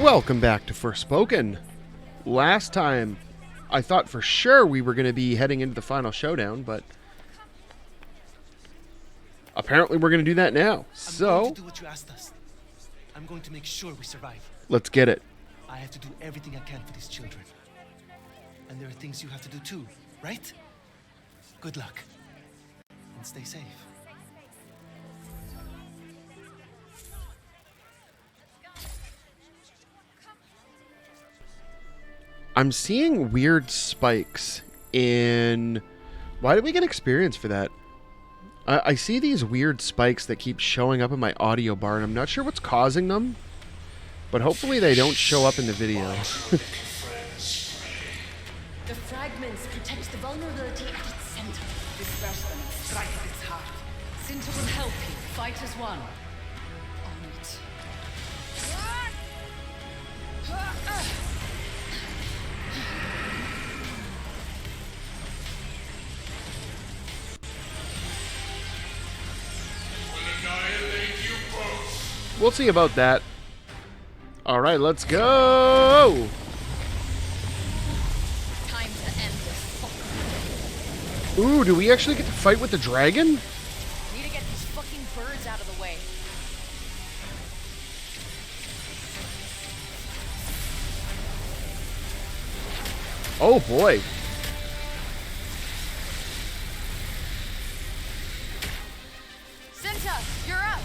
Welcome back to Forspoken. Last time, I thought for sure we were going to be heading into the final showdown, but apparently we're going to do that now. I'm going to do what you asked us. I'm going to make sure we survive. Let's get it. I have to do everything I can for these children. And there are things you have to do too, right? Good luck. And stay safe. I'm seeing weird spikes in... Why did we get experience for that? I see these weird spikes that keep showing up in my audio bar, and I'm not sure what's causing them. But hopefully they don't show up in the video. The fragments protect the vulnerability at its center. Disperse them, strike at its heart. Sinta will help you. Fight as one. On it. We'll see about that. Alright, let's go! Time to end this. Ooh, do we actually get to fight with the dragon? Need to get these fucking birds out of the way. Oh boy. Sinta, you're up.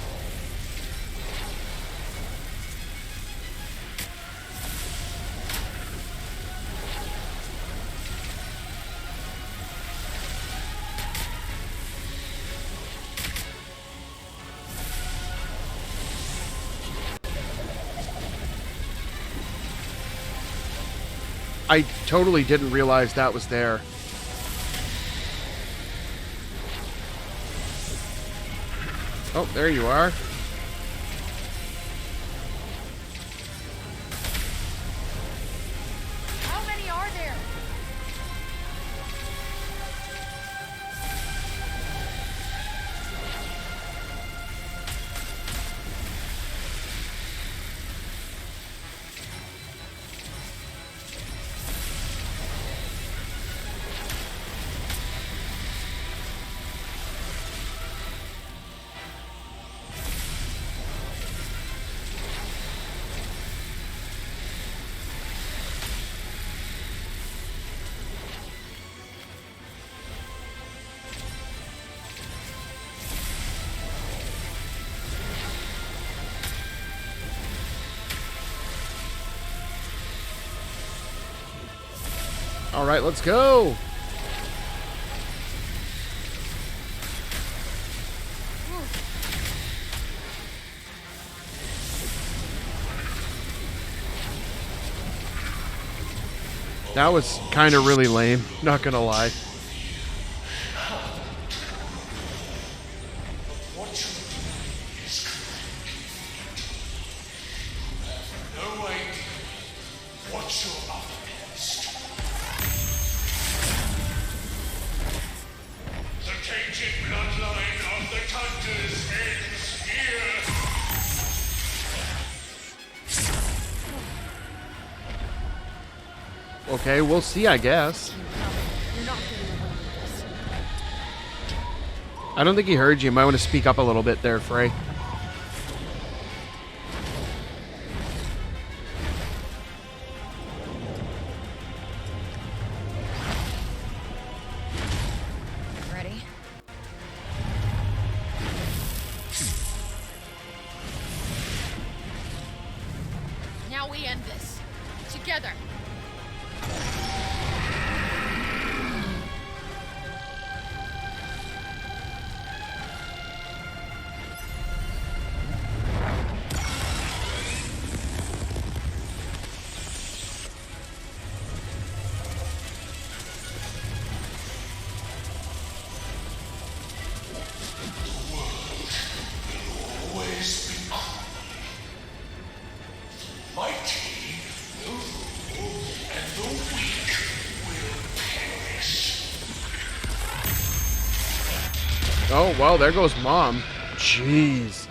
I totally didn't realize that was there. Oh, there you are. How many are there? All right, let's go. That was kind of really lame, not gonna lie. Okay, we'll see, I guess. I don't think he heard you. You might want to speak up a little bit there, Frey. Ready? Now we end this. Together. Oh, well, there goes Mom. Jeez.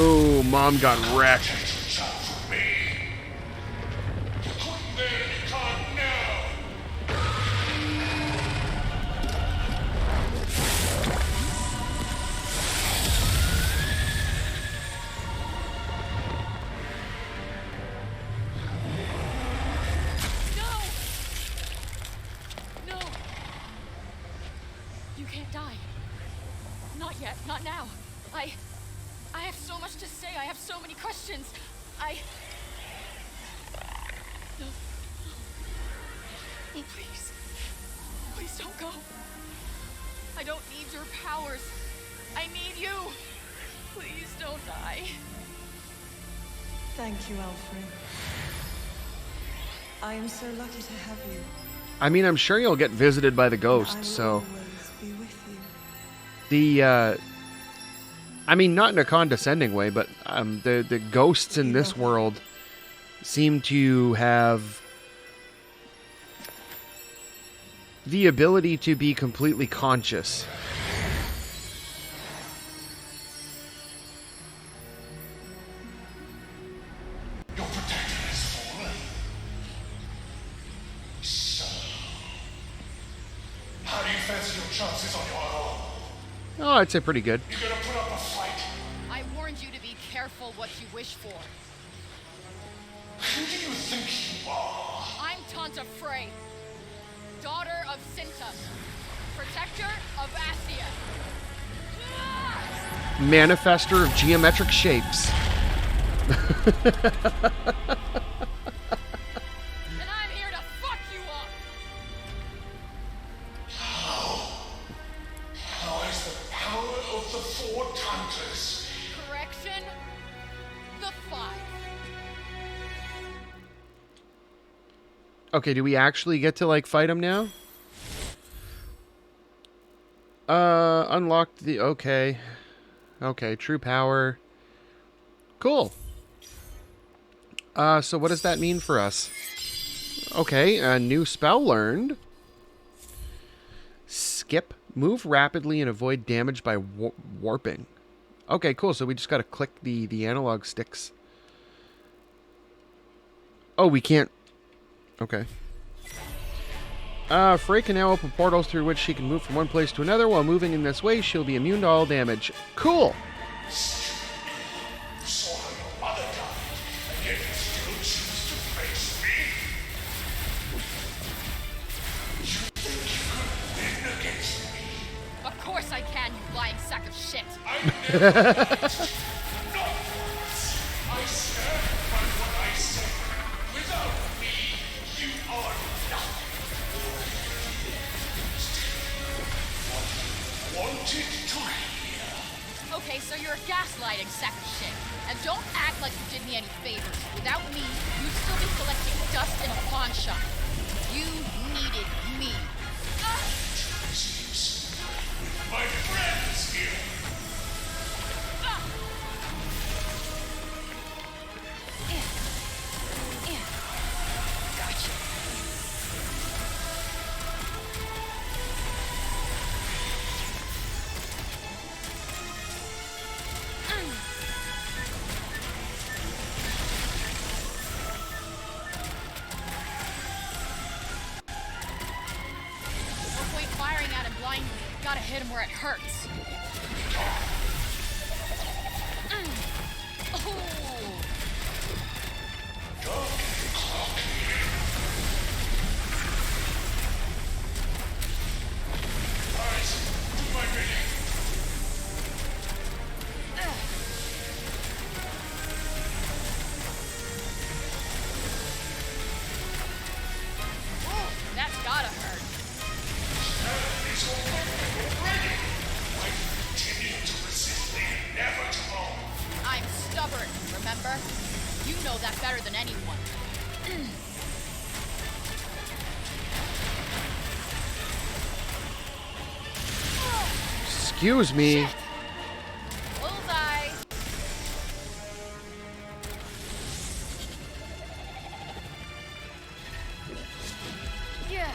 Oh, Mom got wrecked. No! You can't die. Not yet, not now. I have so much to say. I have so many questions. No. Oh, please. Please don't go. I don't need your powers. I need you. Please don't die. Thank you, Alfred. I am so lucky to have you. I mean, I'm sure you'll get visited by the ghosts, so... always be with you. I mean, not in a condescending way, but the ghosts in this world seem to have the ability to be completely conscious. Your protector has fallen. So, how do you fancy your chances on your own? Oh, I'd say pretty good. You gonna put up a fight? I warned you to be careful what you wish for. Who do you think you are? I'm Tanta Frey, daughter of Cinta, protector of Assia. Manifester of geometric shapes. And I'm here to fuck you up! How is the power of the four Tantas? Correction? The 5. Okay, do we actually get to, like, fight him now? Unlocked the... Okay. Okay, true power. Cool. So what does that mean for us? Okay, a new spell learned. Skip. Move rapidly and avoid damage by warping. Okay, cool. So we just gotta click the analog sticks. Oh, we can't... Okay. Frey can now open portals through which she can move from one place to another. While moving in this way, she'll be immune to all damage. Cool! You saw how your mother died, and yet you still choose to face me? You think you could win against me? Of course I can, you lying sack of shit. I never not once. I stand by what I say. Without me, you are nothing. Wanted to hear. Okay, so you're a gaslighting sack of shit. And don't act like you did me any favors. Without me, you'd still be collecting dust in a pawn shop. You needed me. My friends here. Gotcha. No point firing at him blindly. Gotta hit him where it hurts. Oh. Guys, do my bidding. Ooh, that's gotta hurt. It's already. I continue to resist the inevitable. I'm stubborn, remember? You know that better than anyone. Excuse me. Shit. Bullseye. Yeah.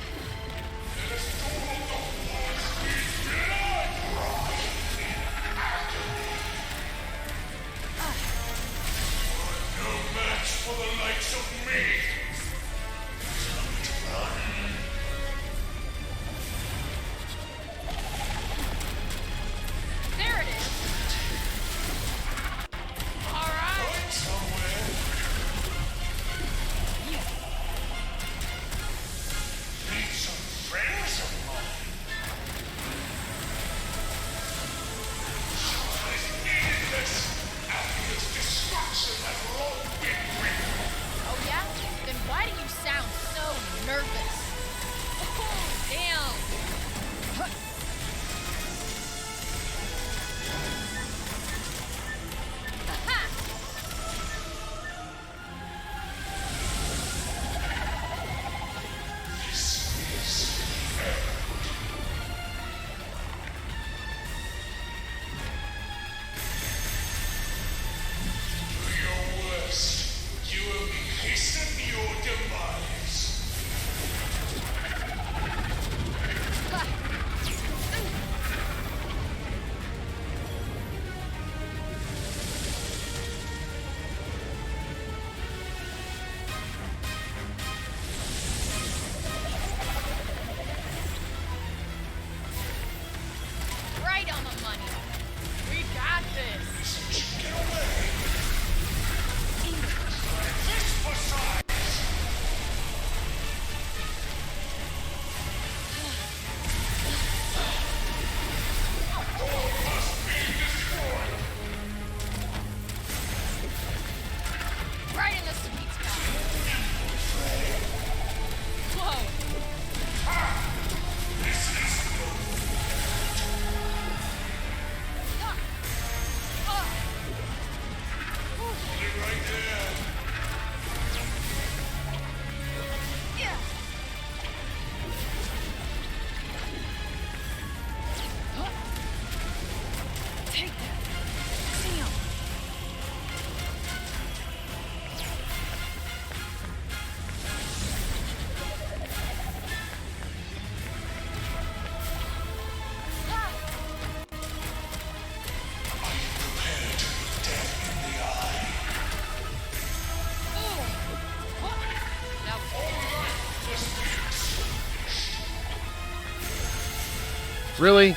Really?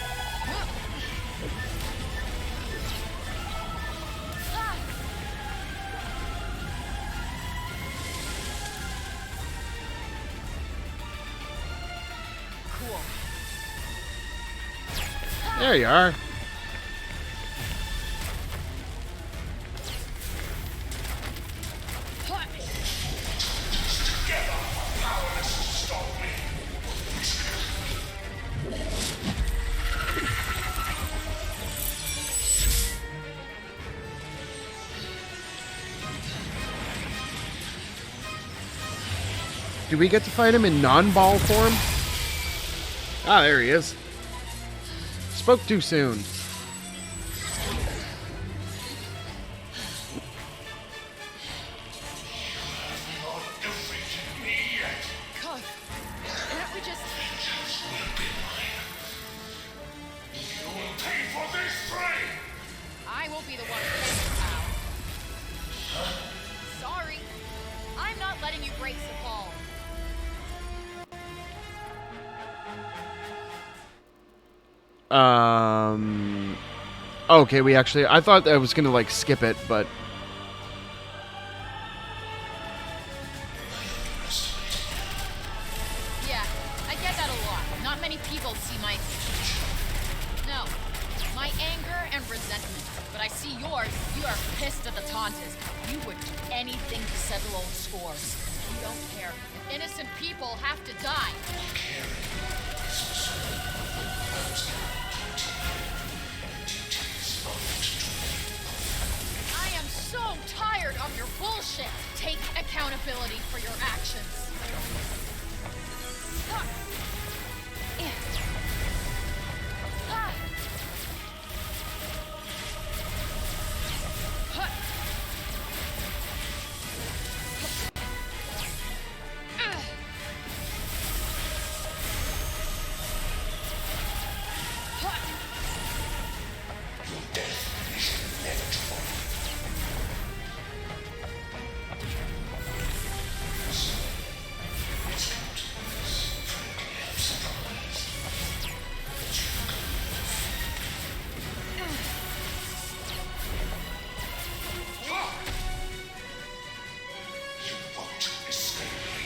Cool. There you are. Together, we're powerless to stop me. Do we get to fight him in non-ball form? Ah, there he is. Spoke too soon. Not defeated me yet. God, can't we just... You will pay for this, Prey! I will be the one who pays, pal. Sorry. I'm not letting you break the ball. Okay, I thought I was gonna, like, skip it, but... Yeah, I get that a lot. Not many people see my... No, my anger and resentment. But I see yours. You are pissed at the Tauntas. You would do anything to settle old scores. You don't care. Innocent people have to die. I am so tired of your bullshit. Take accountability for your actions. Ah. Yeah. Ah. Huh. Ugh. Huh. You won't escape me.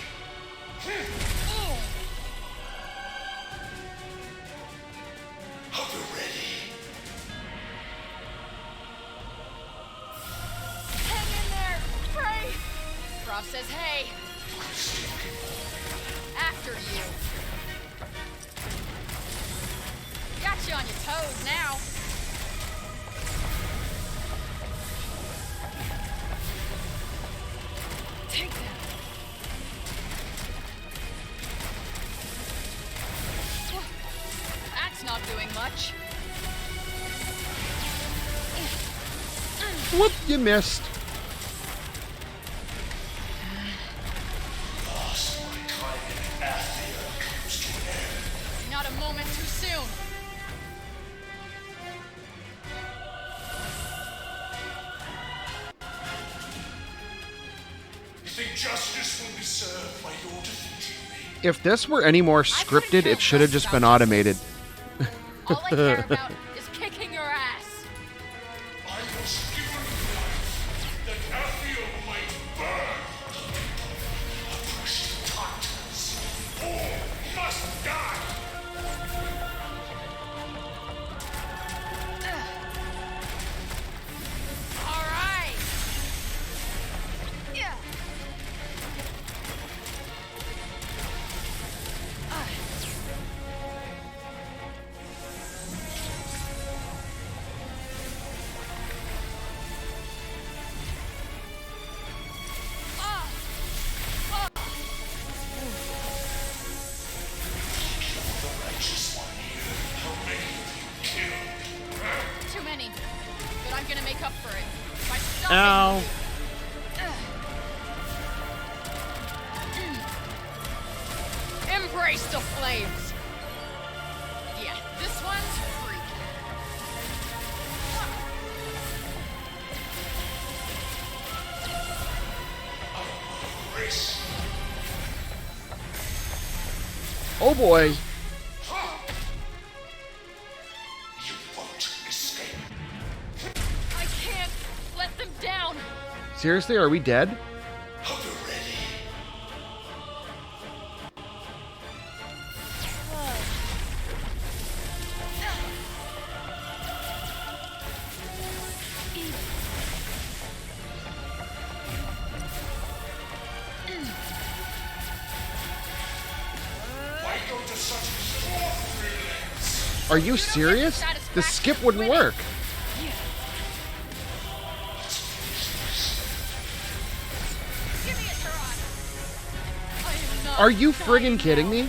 Are you ready? Hang in there! Pray! Prof says hey. After you. Got you on your toes now. Take that. That's not doing much. Whoop, you missed. Last my time in Athia comes to an end. Not a moment too soon. You think justice will be served by your defeating me? If this were any more scripted, it should have just been automated. All I care about is kicking your ass. I was given life that Athia might burn. Oppressed Titans, all must die. All right. Yeah. The righteous one here. How many of you killed? Huh? Too many. But I'm gonna make up for it by stopping Ow. you. Embrace the flames. Yeah, this one's free. Race. Oh boy. Seriously, are we dead? Are you serious? The skip wouldn't work. Give me a try. I am not Are you dying friggin' kidding now. me?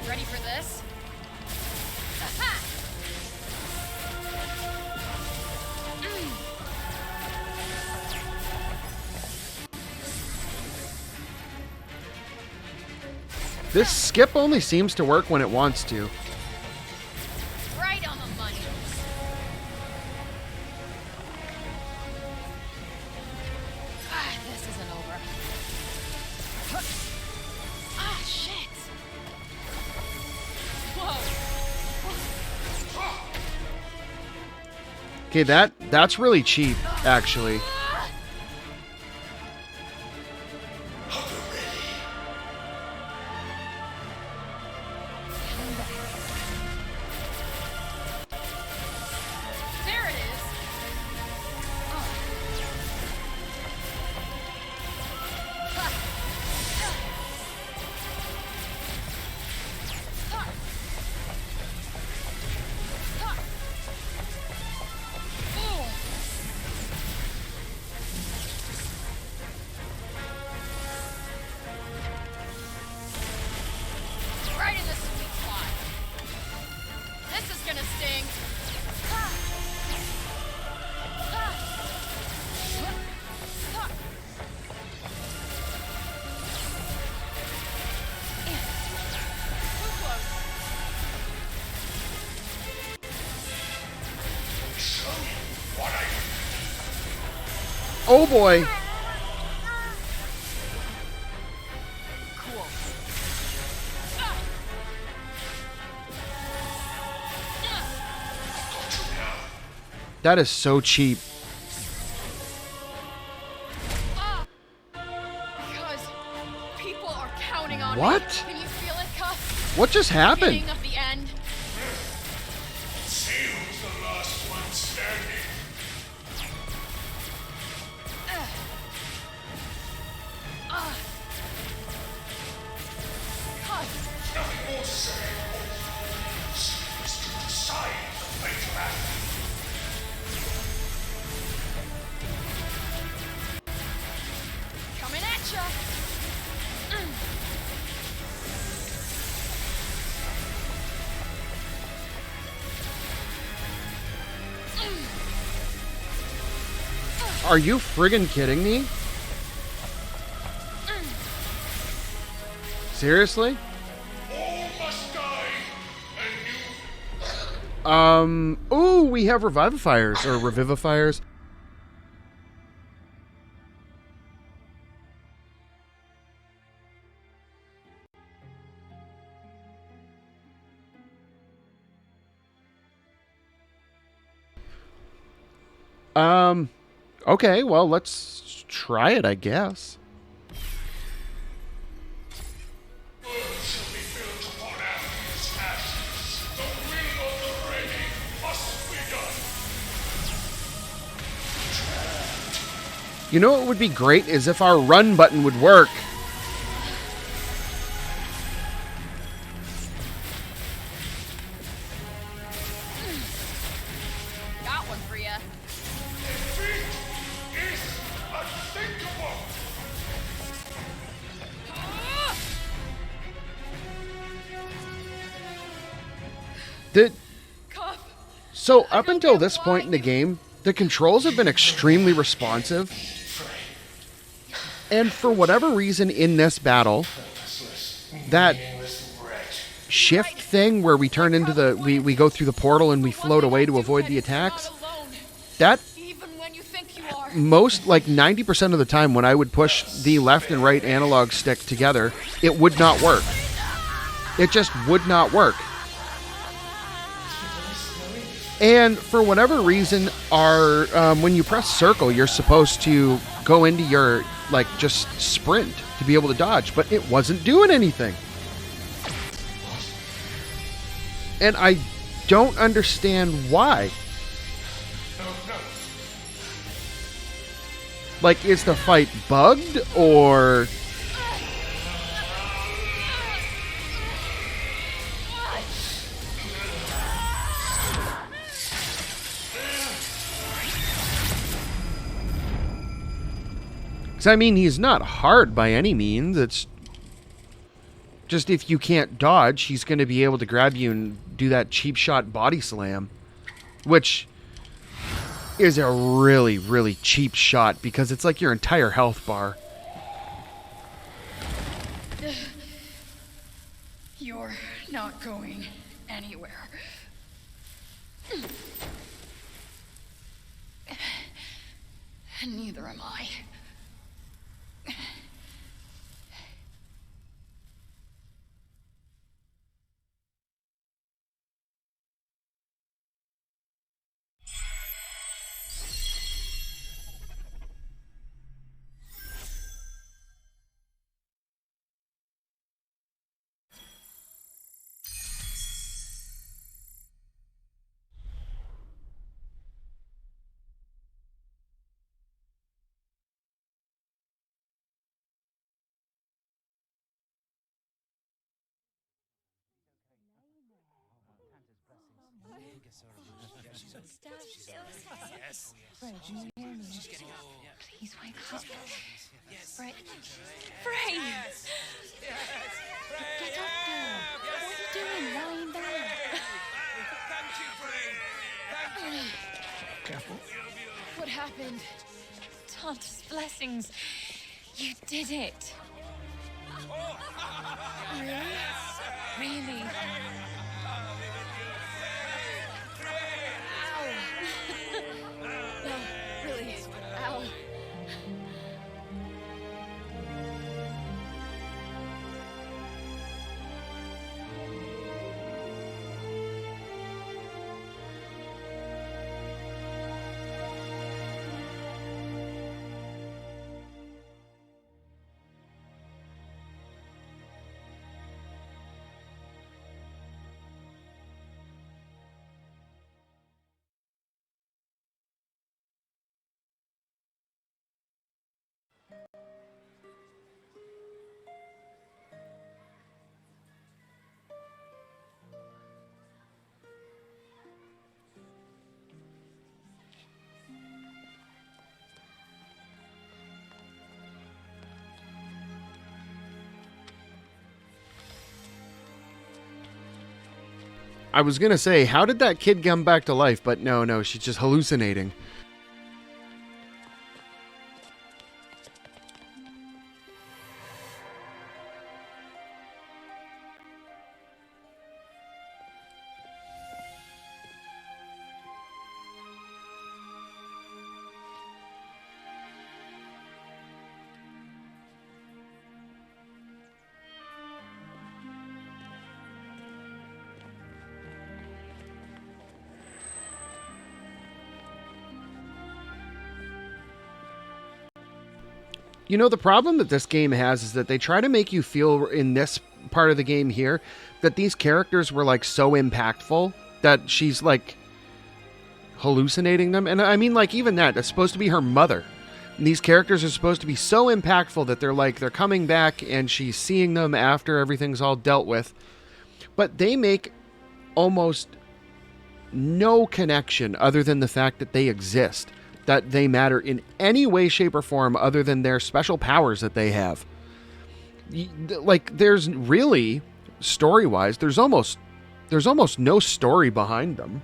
Ready for this? Aha! This skip only seems to work when it wants to. Right on the money. This isn't over. Ah, shit. Whoa. Okay, that's really cheap, actually. There it is. Oh. Ha. Ha. Ha. Ooh. Right in the sweet spot. This is gonna sting. Ha. Ha. Ha. Too close. Oh boy. Cool. Ah. That is so cheap. Because people are counting on What? me. Can you feel it, Cuff? What just happened? Beginning of the end. See who's the last one standing. Cuff. Nothing more to say. Is to decide the fate of Athens. Coming at ya. Are you friggin' kidding me? Seriously? All must die, and you Ooh, we have revivifiers or revivifiers. Okay, well, let's try it, I guess. shall be built upon Athens' ashes. The will of the ready must be done. You know what would be great is if our run button would work. Got one for ya. Defeat is unthinkable. Cuff. So up until this point in the game, the controls have been extremely responsive. And for whatever reason in this battle, that shift thing where we turn into the we go through the portal and we float away to avoid the attacks, that Even when you think you are. most, like 90% of the time when I would push the left and right analog stick together, it would not work. It just would not work. And for whatever reason, when you press circle, you're supposed to go into your, like, just sprint to be able to dodge, but it wasn't doing anything. And I don't understand why. Like, is the fight bugged, or... I mean, he's not hard by any means. It's just if you can't dodge, he's going to be able to grab you and do that cheap shot body slam, which is a really, really cheap shot because it's like your entire health bar. You're not going anywhere. Neither am I. Fred, can you hear me? Please wake up. Fred. Frey! Get up there. What are you doing lying there? Thank you, Frey. Thank you. Careful. What happened? Tanta's blessings. You did it. Really? No, really. Ow. I was gonna say, how did that kid come back to life? But no, she's just hallucinating. You know, the problem that this game has is that they try to make you feel in this part of the game here that these characters were, like, so impactful that she's, like, hallucinating them. And I mean, like, even that's supposed to be her mother. And these characters are supposed to be so impactful that they're coming back and she's seeing them after everything's all dealt with. But they make almost no connection other than the fact that they exist, that they matter in any way, shape, or form other than their special powers that they have. Like, there's really, story-wise, there's almost no story behind them.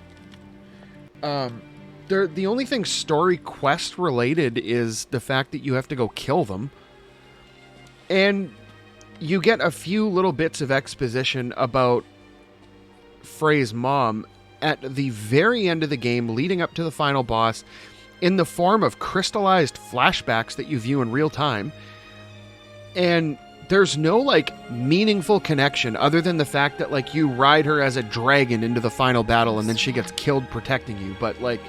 The only thing story quest related is the fact that you have to go kill them. And you get a few little bits of exposition about Frey's mom at the very end of the game leading up to the final boss, in the form of crystallized flashbacks that you view in real time. And there's no like meaningful connection other than the fact that like you ride her as a dragon into the final battle and then she gets killed protecting you. But like,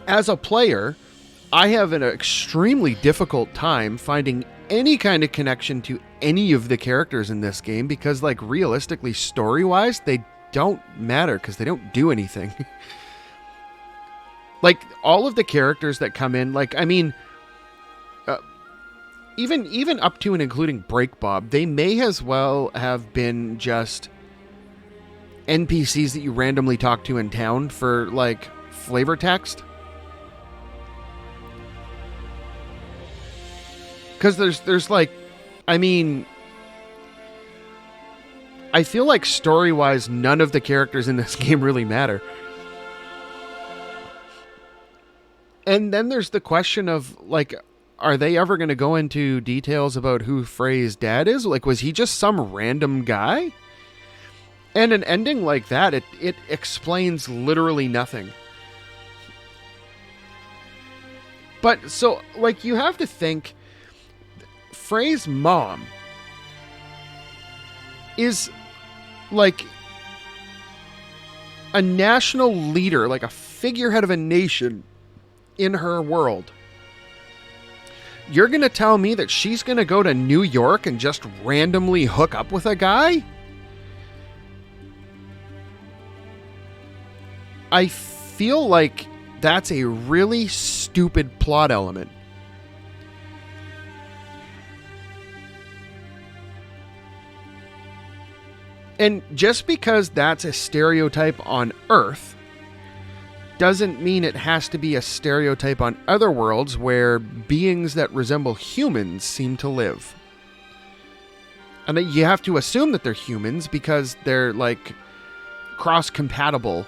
as a player, I have an extremely difficult time finding any kind of connection to any of the characters in this game because, like, realistically, story-wise, they don't matter because they don't do anything. Like, all of the characters that come in, like, I mean, even up to and including Break Bob, they may as well have been just NPCs that you randomly talk to in town for, like, flavor text. Because there's like, I mean, I feel like story-wise, none of the characters in this game really matter. And then there's the question of, like, are they ever going to go into details about who Frey's dad is? Like, was he just some random guy? And an ending like that, it explains literally nothing. But, so, like, you have to think... Frey's mom is like a national leader, like a figurehead of a nation in her world. You're going to tell me that she's going to go to New York and just randomly hook up with a guy? I feel like that's a really stupid plot element. And just because that's a stereotype on Earth doesn't mean it has to be a stereotype on other worlds where beings that resemble humans seem to live. And you have to assume that they're humans because they're, like, cross-compatible.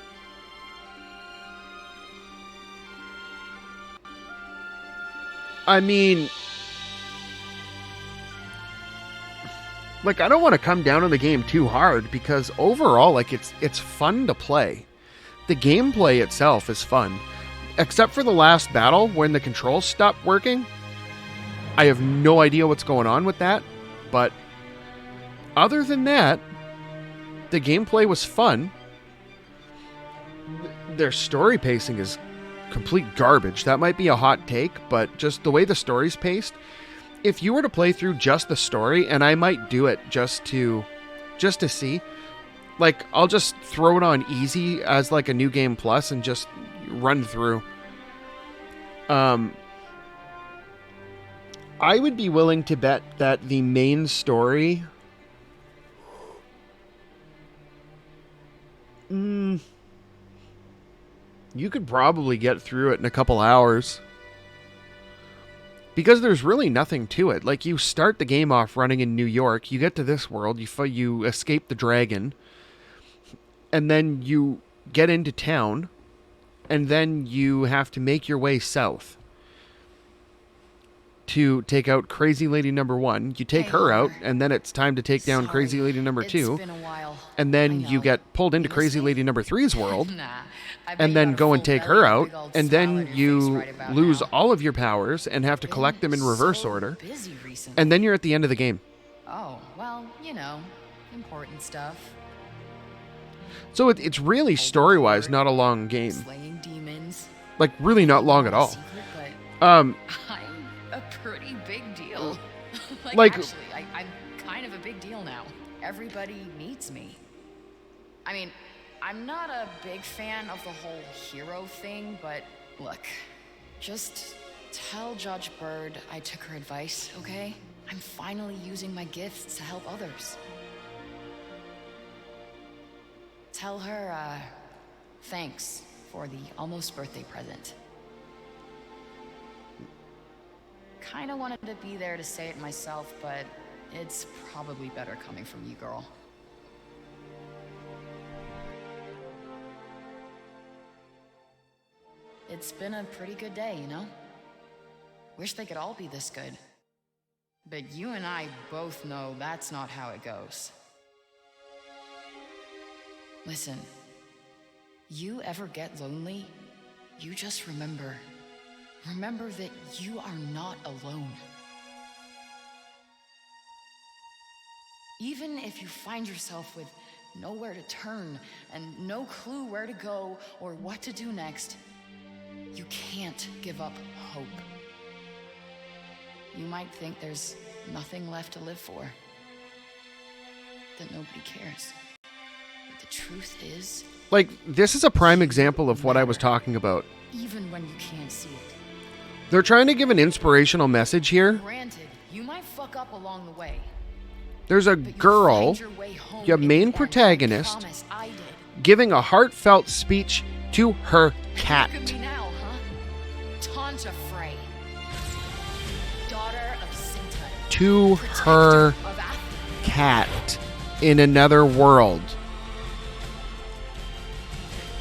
I mean... Like, I don't want to come down on the game too hard because overall, like, it's fun to play. The gameplay itself is fun. Except for the last battle when the controls stopped working. I have no idea what's going on with that. But other than that, the gameplay was fun. Their story pacing is complete garbage. That might be a hot take, but just the way the story's paced... If you were to play through just the story, and I might do it just to see, like, I'll just throw it on easy as, like, a new game plus and just run through. I would be willing to bet that the main story... you could probably get through it in a couple hours. Because there's really nothing to it. Like, you start the game off running in New York, you get to this world, you escape the dragon, and then you get into town, and then you have to make your way south to take out Crazy Lady number 1. You take her out, and then it's time to take down Crazy Lady number 2. It's been a while. And then you get pulled into Crazy Lady number 3's world. Nah, I bet And you then got a go and full take belly her and a out, big old and smile then on your face you right about lose now. all of your powers and have to collect them in reverse So order. busy recently. And then you're at the end of the game. Oh, well, you know, important stuff. So it's really story-wise not a long game. Slaying demons. Like, really not long at all. Secret, but Um, I'm a pretty big deal. Like- actually, I'm kind of a big deal now. Everybody needs me. I mean, I'm not a big fan of the whole hero thing, but look, just tell Judge Bird I took her advice, okay? I'm finally using my gifts to help others. Tell her, thanks for the almost birthday present. Kinda wanted to be there to say it myself, but it's probably better coming from you, girl. It's been a pretty good day, you know? Wish they could all be this good. But you and I both know that's not how it goes. Listen, you ever get lonely, you just remember that you are not alone. Even if you find yourself with nowhere to turn and no clue where to go or what to do next, you can't give up hope. You might think there's nothing left to live for, that nobody cares. But the truth is, Like, this is a prime example of what I was talking about. even when you can't see it. They're trying to give an inspirational message here. Granted, you might fuck up along the way. There's a But you'll girl, find your way home your in main the end. protagonist, I promise I did. giving a heartfelt speech to her cat. Look at me now, huh? Tanta Frey, daughter of Sinta, To protector her of Athens. cat in another world.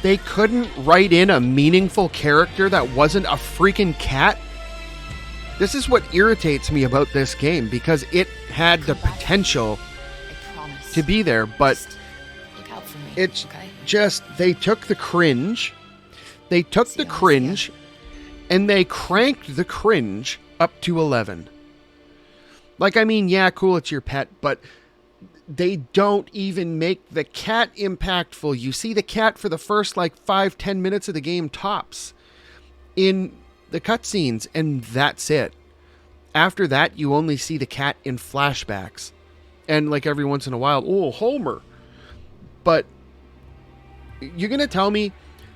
They couldn't write in a meaningful character that wasn't a freaking cat? This is what irritates me about this game, because it had the potential I promise. to be there, but Just look out for me. it's okay? just, they took the cringe, and they cranked the cringe up to 11. Like, I mean, yeah, cool, it's your pet, but they don't even make the cat impactful. You see the cat for the first, like, 5-10 minutes of the game tops in the cutscenes, and that's it. After that, you only see the cat in flashbacks. And, like, every once in a while, oh, Homer. But you're going to tell me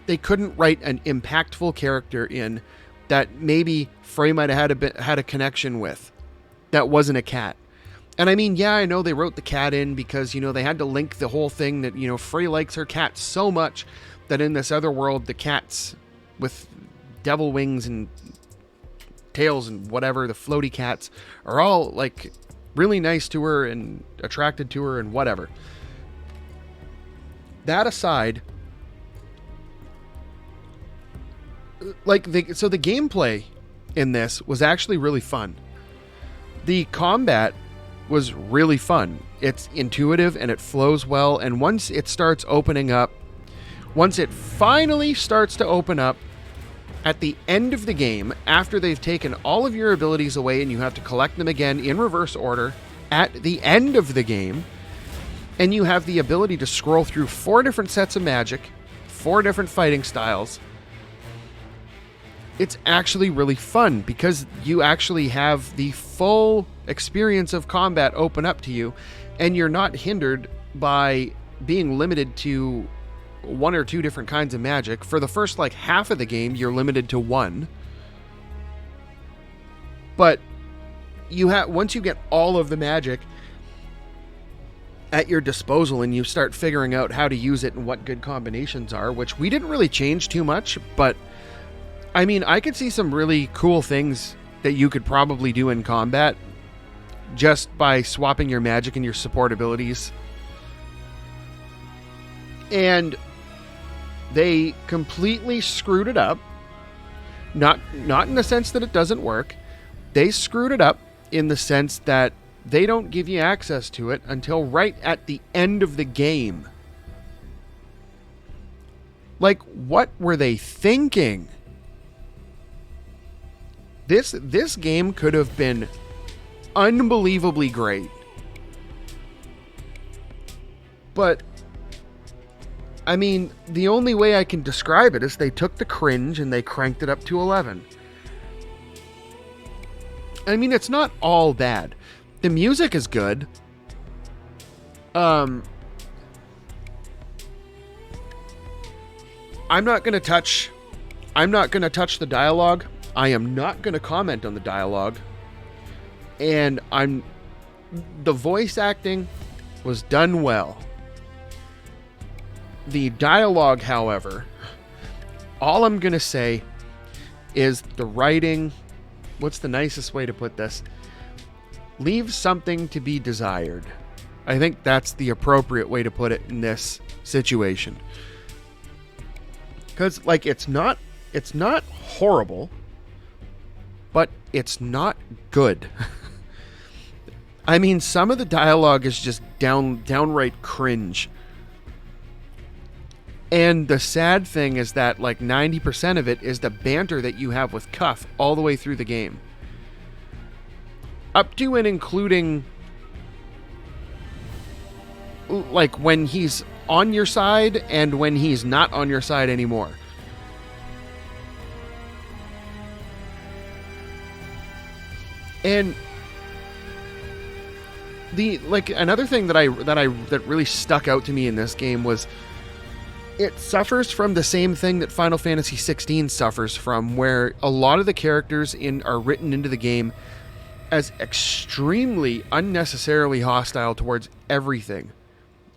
they couldn't write an impactful character in that maybe Frey might have had a connection with that wasn't a cat? And I mean, yeah, I know they wrote the cat in because, you know, they had to link the whole thing that, you know, Frey likes her cat so much that in this other world, the cats with devil wings and tails and whatever, the floaty cats, are all, like, really nice to her and attracted to her and whatever. That aside, like, so the gameplay in this was actually really fun. The combat was really fun. It's intuitive and it flows well, and once it starts opening up, once it finally starts to open up, at the end of the game, after they've taken all of your abilities away and you have to collect them again in reverse order, at the end of the game, and you have the ability to scroll through 4 different sets of magic, 4 different fighting styles, it's actually really fun because you actually have the full experience of combat open up to you, and you're not hindered by being limited to 1 or 2 different kinds of magic. For the first, like, half of the game, you're limited to 1. But once you get all of the magic at your disposal and you start figuring out how to use it and what good combinations are, which we didn't really change too much, but I mean, I could see some really cool things that you could probably do in combat just by swapping your magic and your support abilities. And they completely screwed it up. Not in the sense that it doesn't work. They screwed it up in the sense that they don't give you access to it until right at the end of the game. Like, what were they thinking? This game could have been unbelievably great. But I mean, the only way I can describe it is they took the cringe and they cranked it up to 11. I mean, it's not all bad. The music is good. I'm not going to touch the dialogue. I am not going to comment on the dialogue. And the voice acting was done well. The dialogue, however, all I'm going to say is the writing, what's the nicest way to put this? Leaves something to be desired. I think that's the appropriate way to put it in this situation. Because, like, it's not horrible, but it's not good. I mean, some of the dialogue is just downright cringe. And the sad thing is that, like, 90% of it is the banter that you have with Cuff all the way through the game. Up to and including like when he's on your side and when he's not on your side anymore. And another thing that really stuck out to me in this game was it suffers from the same thing that Final Fantasy 16 suffers from, where a lot of the characters are written into the game as extremely unnecessarily hostile towards everything.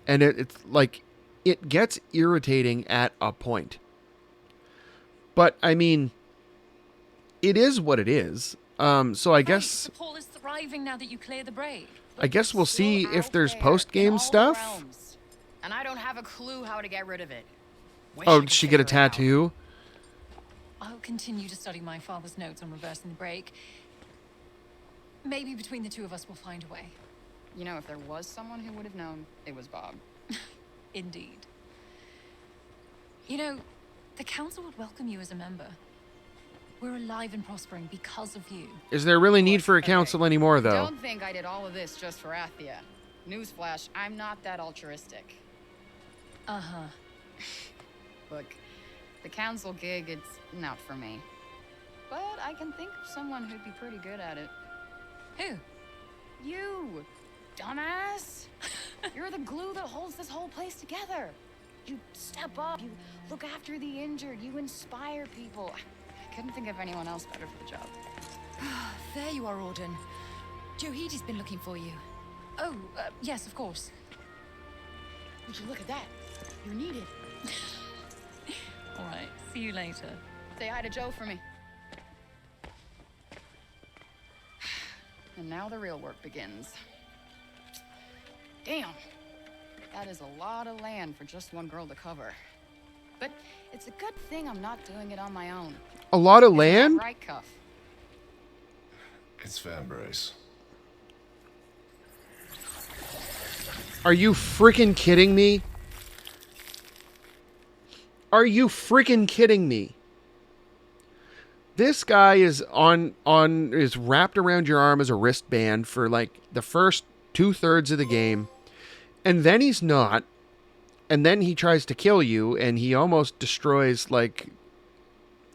And it's like, it gets irritating at a point. But, I mean, it is what it is. So I guess... The pool is thriving now that you clear the break. I guess we'll see if there's post-game stuff. And I don't have a clue how to get rid of it. Oh, did she get a tattoo? I'll continue to study my father's notes on reversing the break. Maybe between the two of us we'll find a way. You know, if there was someone who would have known, it was Bob. Indeed. You know, the council would welcome you as a member. We're alive and prospering because of you. Is there really need for a council anymore, though? Don't think I did all of this just for Athia. Newsflash, I'm not that altruistic. Uh-huh. Look, the council gig, it's not for me. But I can think of someone who'd be pretty good at it. Who? You, dumbass! You're the glue that holds this whole place together. You step up, you look after the injured, you inspire people. I couldn't think of anyone else better for the job. There you are, Auden. Johidi's been looking for you. Oh, yes, of course. Would you look at that? You're needed. All right, see you later. Say hi to Joe for me. And now the real work begins. Damn. That is a lot of land for just one girl to cover. But it's a good thing I'm not doing it on my own. A lot of land? Right, Cuff? It's fan brace. Are you freaking kidding me? Are you freaking kidding me? This guy is is wrapped around your arm as a wristband for like the first 2/3 of the game, and then he's not, and then he tries to kill you, and he almost destroys like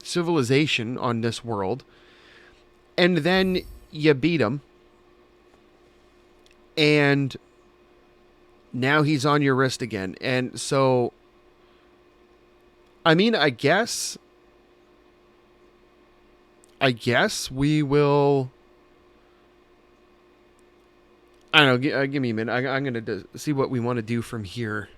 civilization on this world, and then you beat him, and now he's on your wrist again. And so, I mean, I guess we will... I don't know, give me a minute. I'm going to see what we want to do from here.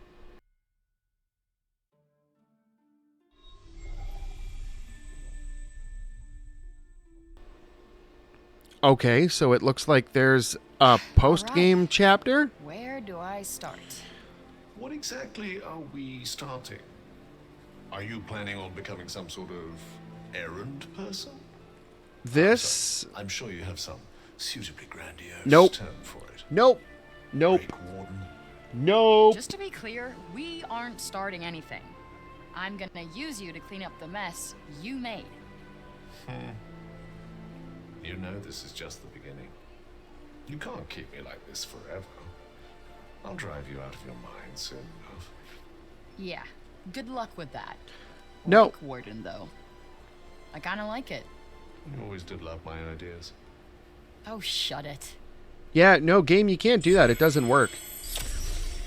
Okay, so it looks like there's a post-game chapter. Where do I start? What exactly are we starting? Are you planning on becoming some sort of errand person? This... I'm sure you have some suitably grandiose Nope. term for it. Nope. Nope. Break warden. Nope. Just to be clear, we aren't starting anything. I'm gonna use you to clean up the mess you made. You know this is just the beginning. You can't keep me like this forever. I'll drive you out of your mind soon enough. Yeah, good luck with that. No. Break warden, though. I kinda like it. You always did love my ideas. Oh, shut it. Yeah, no, game, you can't do that. It doesn't work.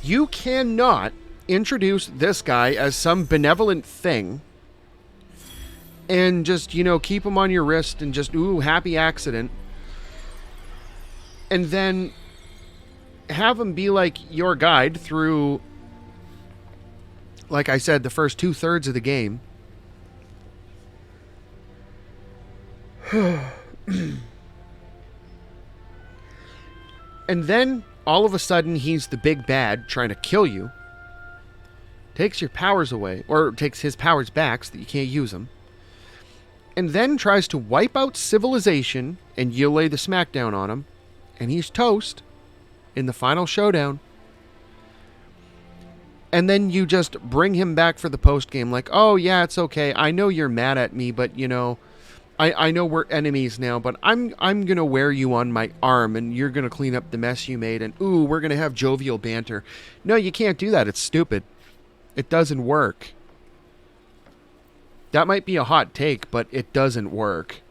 You cannot introduce this guy as some benevolent thing and just, you know, keep him on your wrist and just, ooh, happy accident. And then have him be like your guide through, like I said, the first 2/3 of the game. And then, all of a sudden, he's the big bad trying to kill you. Takes your powers away, or takes his powers back so that you can't use them. And then tries to wipe out civilization, and you lay the smackdown on him. And he's toast in the final showdown. And then you just bring him back for the post-game like, oh yeah, it's okay. I know you're mad at me, but, you know, I know we're enemies now, but I'm gonna wear you on my arm, and you're gonna clean up the mess you made, and ooh, we're gonna have jovial banter. No, you can't do that. It's stupid. It doesn't work. That might be a hot take, but it doesn't work.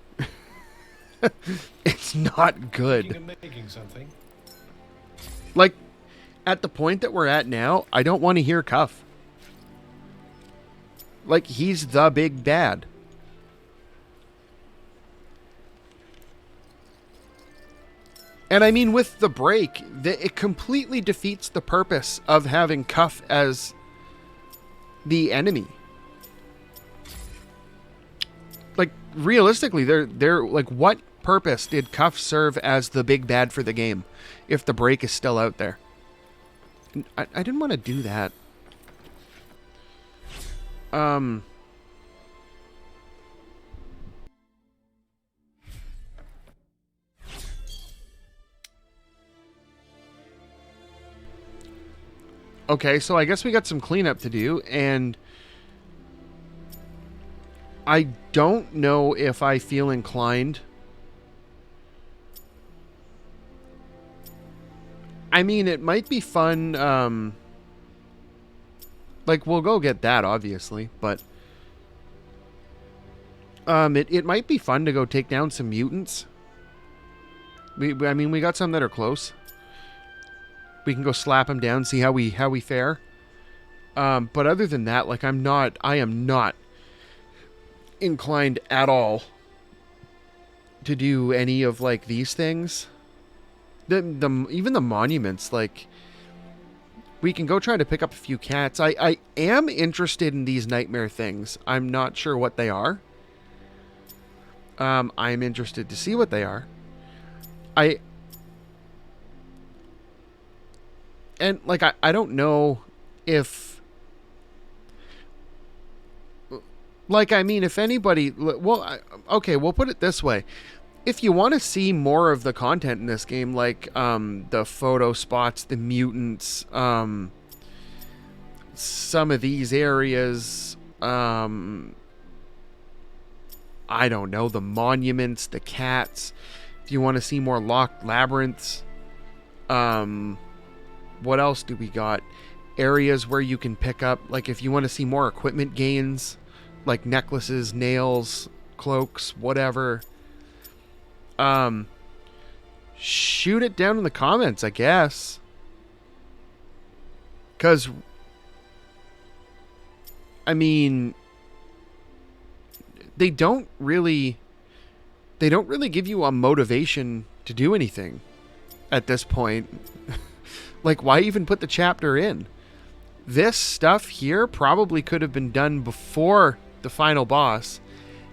It's not good. Thinking of making something. Like, at the point that we're at now, I don't want to hear Cuff. Like, he's the big bad. And I mean, with the break, it completely defeats the purpose of having Cuff as the enemy. Like, realistically, they're like, what purpose did Cuff serve as the big bad for the game if the break is still out there? I didn't want to do that. Okay, so I guess we got some cleanup to do, and I don't know if I feel inclined. I mean, it might be fun, like, we'll go get that, obviously, but it might be fun to go take down some mutants. I mean, we got some that are close. We can go slap them down, see how we fare. But other than that, like, I am not inclined at all to do any of, like, these things. Even the monuments, like, we can go try to pick up a few cats. I am interested in these nightmare things. I'm not sure what they are. I'm interested to see what they are. And, like, I don't know if... Like, I mean, if anybody... Well, okay, we'll put it this way. If you want to see more of the content in this game, like, the photo spots, the mutants, some of these areas, I don't know, the monuments, the cats, if you want to see more locked labyrinths, what else do we got? Areas where you can pick up, like, if you want to see more equipment gains, like necklaces, nails, cloaks, whatever. Shoot it down in the comments, I guess. 'Cause, I mean, they don't really give you a motivation to do anything at this point. Like, why even put the chapter in? This stuff here probably could have been done before the final boss,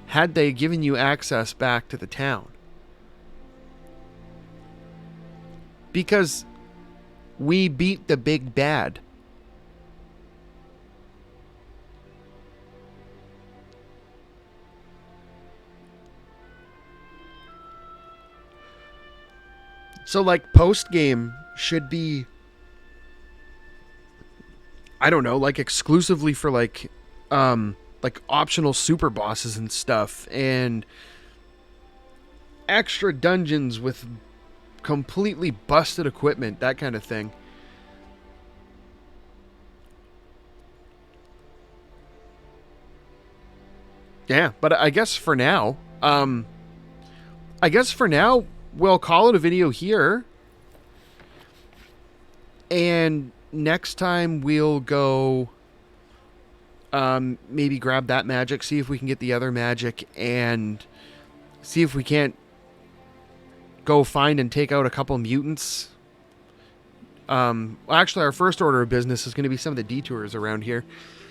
had they given you access back to the town. Because we beat the big bad. So, like, post-game should be, I don't know, like, exclusively for, like optional super bosses and stuff, and extra dungeons with completely busted equipment, that kind of thing. Yeah, but I guess for now, we'll call it a video here. And next time we'll go maybe grab that magic, see if we can get the other magic, and see if we can't go find and take out a couple mutants. Actually, our first order of business is going to be some of the detours around here,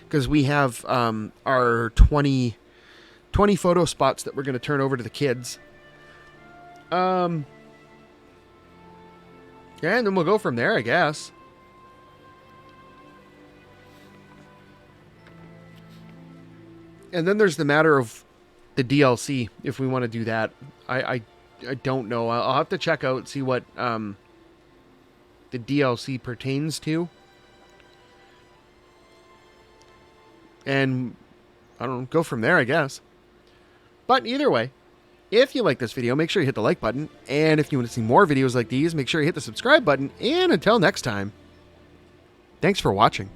because we have our 20 photo spots that we're going to turn over to the kids. Yeah, and then we'll go from there, I guess. And then there's the matter of the DLC, if we want to do that. I don't know. I'll have to check out, see what the DLC pertains to. And, I don't know, go from there, I guess. But either way, If you like this video, make sure you hit the like button. And if you want to see more videos like these, make sure you hit the subscribe button. And until next time, thanks for watching.